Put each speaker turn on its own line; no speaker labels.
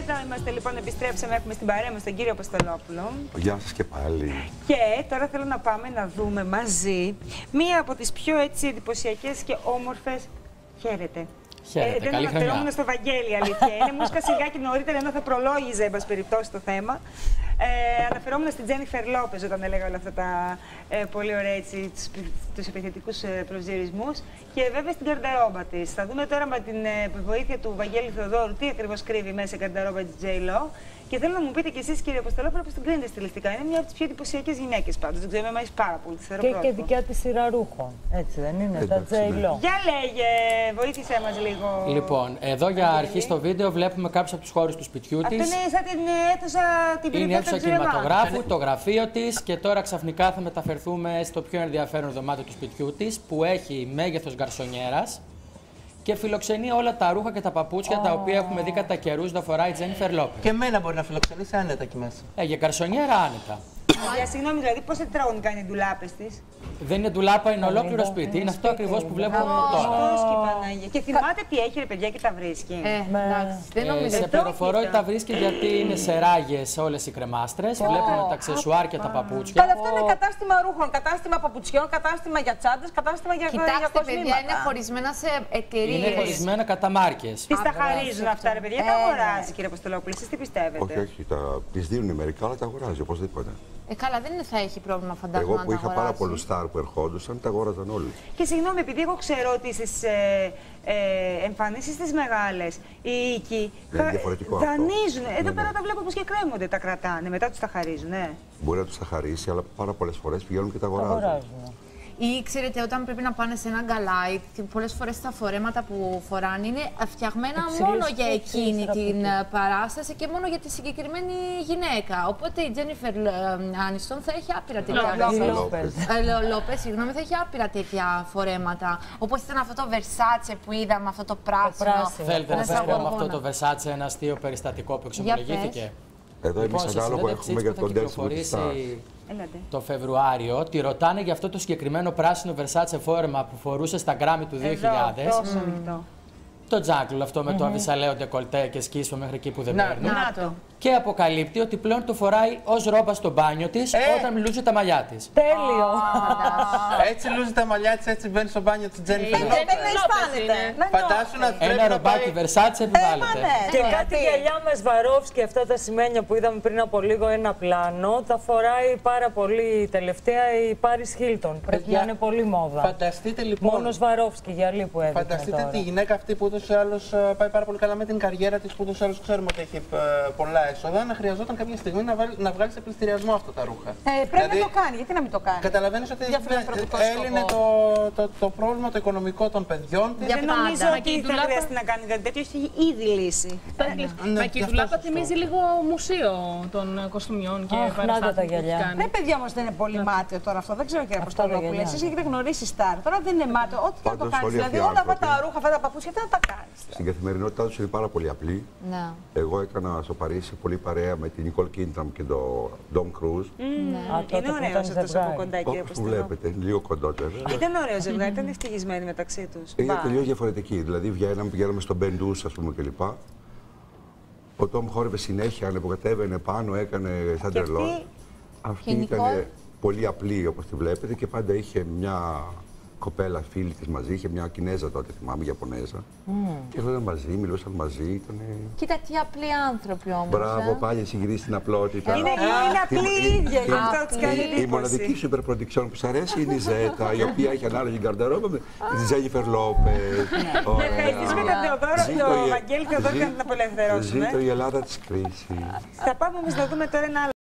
Εδώ είμαστε λοιπόν, επιστρέψαμε, έχουμε στην παρέα μας τον κύριο Αποστολόπουλο.
Γεια σας και πάλι.
Και τώρα θέλω να πάμε να δούμε μαζί μία από τις πιο έτσι εντυπωσιακές και όμορφες. Χαίρετε. Δεν αναφερόμουν στο Βαγγέλη, αλήθεια. Είναι μου σκάσει λιγάκι νωρίτερα, ενώ θα προλόγιζε, εν πάση περιπτώσει, το θέμα. Αναφερόμουν στην Τζένιφερ Λόπεζ όταν έλεγα όλα αυτά τα πολύ ωραία έτσι, τους επιθετικούς προσδιορισμούς. Και βέβαια στην καρνταρόμπα της. Θα δούμε τώρα με την βοήθεια του Βαγγέλη Θεοδόρου τι ακριβώς κρύβει μέσα η καρνταρόμπα της J.Lo. Και θέλω να μου πείτε κι εσείς, κύριε Αποστολόπουλο, πώς την κρίνετε στιλιστικά. Είναι μια από τις πιο εντυπωσιακές γυναίκες πάντως. Δεν ξέρω, με αρέσει πάρα πολύ.
Και δικιά της σειρά ρούχων. Έτσι δεν είναι, τα J.Lo.
Για λέγε, βοήθησέ μας λίγο.
Λοιπόν, εδώ για αρχή στο βίντεο βλέπουμε κάποιους από τους χώρους του σπιτιού της.
Αυτό είναι σαν την αίθουσα την
Είναι η αίθουσα κινηματογράφου, το γραφείο της και τώρα ξαφνικά θα μεταφερθούμε στο πιο ενδιαφέρον δωμάτιο του σπιτιού της που έχει μέγεθος γκαρσονιέρας. Και φιλοξενεί όλα τα ρούχα και τα παπούτσια τα οποία έχουμε δει κατά καιρούς να φοράει η Τζένιφερ Λόπεζ.
Και εμένα μπορεί να φιλοξενήσει άνετα εκεί μέσα.
Για καρσονιέρα άνετα.
Συγγνώμη, δηλαδή πόσα τετράγωνα είναι οι ντουλάπες της.
Δεν είναι ντουλάπα, είναι ολόκληρο σπίτι. Είναι αυτό ακριβώς που βλέπουμε τώρα.
Και θυμάται τι έχει, ρε παιδιά, και τα βρίσκει.
Σε πληροφορώ ότι τα βρίσκει γιατί είναι σε ράγες όλες οι κρεμάστρες. Βλέπουμε τα αξεσουάρ και τα παπούτσια.
Αλλά αυτό είναι κατάστημα ρούχων, κατάστημα παπουτσιών, κατάστημα για τσάντες, κατάστημα για κοσμήματα.
Κοιτάξτε, παιδιά, είναι χωρισμένα σε εταιρείες.
Είναι χωρισμένα κατά μάρκες.
Τις τα χαρίζουν αυτά, ρε παιδιά, τα αγοράζει, κύριε Αποστολόπουλο. Εσείς τι πιστεύετε?
Όχι, όχι, τις δίνουν μερικά, αλλά τα αγοράζει οπωσδήποτε.
Καλά, δεν θα έχει πρόβλημα, φαντάζομαι.
Εγώ που είχα πάρα πολλούς στάρ που ερχόντουσαν, τα αγόραζαν όλοι.
Και συγγνώμη, επειδή εγώ ξέρω ότι στις εμφανίσεις τις μεγάλες, οι οίκοι δανείζουν. Εδώ πέρα τα βλέπω πως και κρέμονται, τα κρατάνε, μετά τους τα χαρίζουν.
Μπορεί να τους τα χαρίσει, αλλά πάρα πολλές φορές πηγαίνουν και τα αγοράζουν.
Ή ξέρετε, όταν πρέπει να πάνε σε ένα γκαλάι, πολλές φορές τα φορέματα που φοράνε είναι φτιαγμένα μόνο για εκείνη την παράσταση και μόνο για τη συγκεκριμένη γυναίκα. Οπότε η Τζένιφερ Άνιστον θα έχει άπειρα τέτοια Λόπεζ, συγγνώμη, θα έχει άπειρα τέτοια φορέματα. Όπως ήταν αυτό το Versace που είδαμε, αυτό το πράσινο.
Θέλετε να σας πω με αυτό το Versace ένα αστείο περιστατικό που εξομολογήθηκε?
Εδώ εμείς ένα άλλο που έχουμε για τον Ντέλσι
το Φεβρουάριο, τη ρωτάνε για αυτό το συγκεκριμένο πράσινο Versace φόρεμα που φορούσε στα Γκράμι του 2000. Το τζάκλο αυτό με το αβυσαλαίο ντεκολτέ και σκίσο μέχρι εκεί που δεν παίρνει. Και αποκαλύπτει ότι πλέον το φοράει ως ρόμπα στο μπάνιο της όταν λούζει τα μαλλιά της.
Τέλειο!
Έτσι λούζει τα μαλλιά της, έτσι μπαίνει στο μπάνιο της Τζένιφερ.
Δεν αισθάνεται.
Φαντάσου να τρέχει.
Ένα ρομπάκι Versace επιβάλλεται.
Και κάτι γυαλιά με Σβαρόφσκι, αυτά τα σημαίνια που είδαμε πριν από λίγο ένα πλάνο, τα φοράει πάρα πολύ τελευταία η Πάρις Χίλτον. Πρέπει να είναι πολύ μόδα.
Φανταστείτε λοιπόν.
Μόνο Σβαρόφσκι γυαλί που έδειξε.
Φανταστείτε τη γυναίκα αυτή που ούτως ή άλλως πάει πάρα πολύ καλά με την καριέρα της, που ούτως ή άλλως ξέρουμε ότι έχει πολλά έσοδα, να χρειαζόταν κάποια στιγμή να βγάλει σε πληστηριασμό αυτά τα ρούχα.
Πρέπει να το κάνει, γιατί να μην το κάνει.
Καταλαβαίνεις ότι έλυνε το πρόβλημα το οικονομικό των παιδιών της.
Δεν νομίζω ότι θα χρειαστεί να κάνει κάτι τέτοιο, έχει ήδη λύσει.
Μα και η ντουλάπα θυμίζει λίγο μουσείο των κοστούμιων και παραστάσεων.
Ναι, παιδιά όμως δεν είναι πολύ μάταιο τώρα αυτό. Δεν ξέρω, κύριε Αποστολόπουλο. Εσείς έχετε γνωρίσει στάρ. Τώρα δεν είναι μάταιο. Ό,τι και να το κάνει. Δηλαδή όλα αυτά τα ρούχα, αυτά τα παπούτσια, τι να τα κάνει.
Στην καθημερινότητά του είναι πάρα πολύ απλή. Εγώ έκανα στο Παρίσι πολύ παρέα με την Νικόλ Κίντραμ και τον Ντόμ Κρούζ.
Είναι ωραίος αυτός από κοντά, κύριε Αποστολόπουλο.
Που βλέπετε, λίγο κοντότερο.
Ήταν ωραίο ζευγάρι, ήταν ευτυχισμένοι μεταξύ τους.
Είναι τελείως διαφορετική. Δηλαδή πηγαίναμε στον Μπεντούς, ας πούμε, κλπ. Ο Τόμ χόρευε συνέχεια, ανεβοκατέβαινε πάνω, έκανε σαν τρελό. Αυτή ήταν πολύ απλή, όπως τη βλέπετε, και πάντα είχε μια κοπέλα φίλη της μαζί, είχε μια Κινέζα τότε, θυμάμαι, Ιαπωνέζα. Και έρχονταν μαζί, μιλούσαν μαζί.
Κοίτα τι απλοί άνθρωποι όμως.
Μπράβο, πάλι εσύ γυρίζει στην απλότητα.
Είναι απλή η ίδια, γι' αυτό της κάνει εντύπωση.
Η μοναδική σου υπερπροντικσιόν που σ' αρέσει είναι η Ζέτα, η οποία έχει ανάλογη γκαρνταρόμπα με τη Τζένιφερ Λόπεζ.
Να ευχαριστήσουμε τον Βαγγέλη Θεοδόρου για να την απελευθερώσουμε.
Ζήτω η Ελλάδα της κρίσης.
Θα πάμε όμως να δούμε τώρα ένα άλλο.